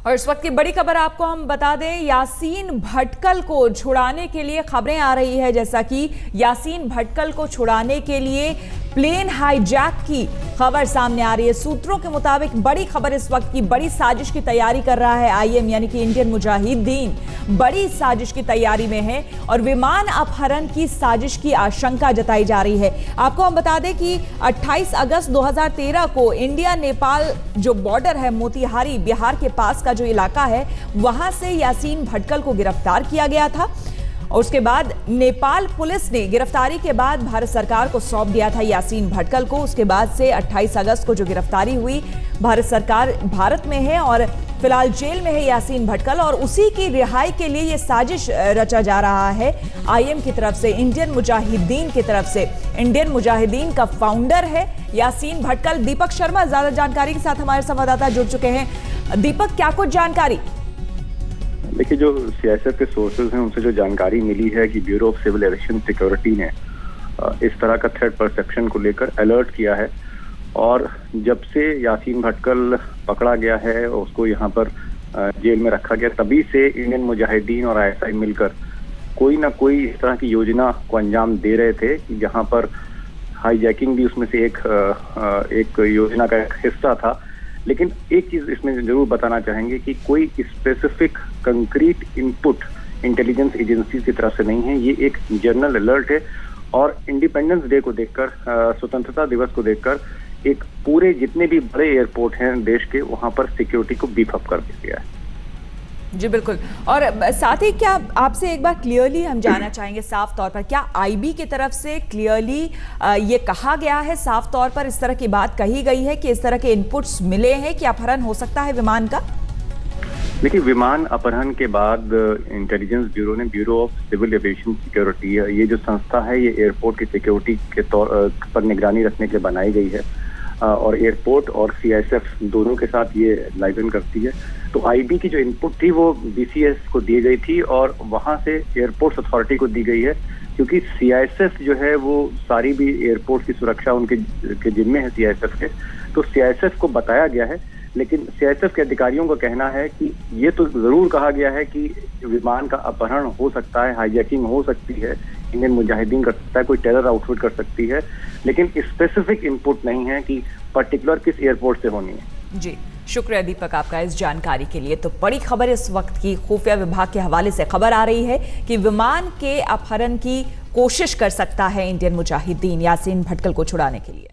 और इस वक्त की बड़ी खबर आपको हम बता दें, यासीन भटकल को छुड़ाने के लिए खबरें आ रही है। जैसा कि यासीन भटकल को छुड़ाने के लिए प्लेन हाईजैक की खबर सामने आ रही है। सूत्रों के मुताबिक बड़ी खबर इस वक्त की बड़ी साजिश की तैयारी कर रहा है आईएम यानी कि इंडियन मुजाहिदीन बड़ी साजिश की तैयारी में है और विमान अपहरण की साजिश की आशंका जताई जा रही है। आपको हम बता दें कि 28 अगस्त 2013 को इंडिया नेपाल जो बॉर्डर है, मोतिहारी बिहार के पास का जो इलाका है, वहां से यासीन भटकल को गिरफ्तार किया गया था और उसके बाद नेपाल पुलिस ने गिरफ्तारी के बाद भारत सरकार को सौंप दिया था यासीन भटकल को। उसके बाद से 28 अगस्त को जो गिरफ्तारी हुई, भारत सरकार भारत में है और फिलहाल जेल में है यासीन भटकल और उसी की रिहाई के लिए ये साजिश रचा जा रहा है आईएम की तरफ से, इंडियन मुजाहिदीन की तरफ से। इंडियन मुजाहिदीन का फाउंडर है यासीन भटकल। दीपक शर्मा ज्यादा जानकारी के साथ हमारे संवाददाता जुड़ चुके हैं। दीपक, क्या कुछ जानकारी? देखिए, जो सीआईएसएफ के सोर्सेज हैं उनसे जो जानकारी मिली है कि bureau of civil aviation security ने इस तरह का थ्रेट परसेप्शन को लेकर अलर्ट किया है और जब से यासीन भटकल पकड़ा गया है और उसको यहाँ पर जेल में रखा गया, तभी से इंडियन मुजाहिदीन और आईएसआई मिलकर कोई ना कोई इस तरह की योजना को अंजाम दे रहे थे कि जहाँ पर हाईजैकिंग भी उसमें से एक योजना का एक हिस्सा था। लेकिन एक चीज इसमें जरूर बताना चाहेंगे कि कोई specific concrete input intelligence agency की तरफ से नहीं है। ये एक जनरल अलर्ट है और इंडिपेंडेंस डे को देखकर, स्वतंत्रता दिवस को देखकर एक पूरे जितने भी बड़े एयरपोर्ट हैं देश के, वहां पर सिक्योरिटी को बीफ अप कर दिया गया है। जी बिल्कुल। और साथ ही क्या आपसे एक बार क्लियरली हम जानना चाहेंगे साफ तौर पर, क्या आईबी की तरफ से क्लियरली ये कहा गया है, साफ तौर पर इस तरह की बात कही गई है कि इस तरह के इनपुट्स मिले हैं कि अपहरण हो सकता है विमान का? देखिए, विमान अपहरण के बाद इंटेलिजेंस ब्यूरो ने bureau of civil aviation security, ये जो संस्था है ये एयरपोर्ट की सिक्योरिटी के तौर पर निगरानी रखने के लिए बनाई गई है और एयरपोर्ट और सीआईएसएफ दोनों के साथ ये लाइजन करती है। तो आईबी की जो इनपुट थी वो बीसीएस को दी गई थी और वहां से एयरपोर्ट अथॉरिटी को दी गई है, क्योंकि सीआईएसएफ जो है वो सारी भी एयरपोर्ट की सुरक्षा उनके जिम्मे है सीआईएसएफ के। तो सीआईएसएफ को बताया गया है, लेकिन सीआईएसएफ के अधिकारियों का कहना है कि ये तो जरूर कहा गया है कि विमान का अपहरण हो सकता है, हाईजैकिंग हो सकती है, इंडियन मुजाहिदीन कर सकता है, कोई टेरर आउटफिट कर सकती है, लेकिन स्पेसिफिक इनपुट नहीं है कि पर्टिकुलर किस एयरपोर्ट से होनी है। जी शुक्रिया दीपक आपका इस जानकारी के लिए। तो बड़ी खबर इस वक्त की खुफिया विभाग के हवाले से खबर आ रही है कि विमान के अपहरण की कोशिश कर सकता है इंडियन मुजाहिदीन यासीन भटकल को छुड़ाने के लिए।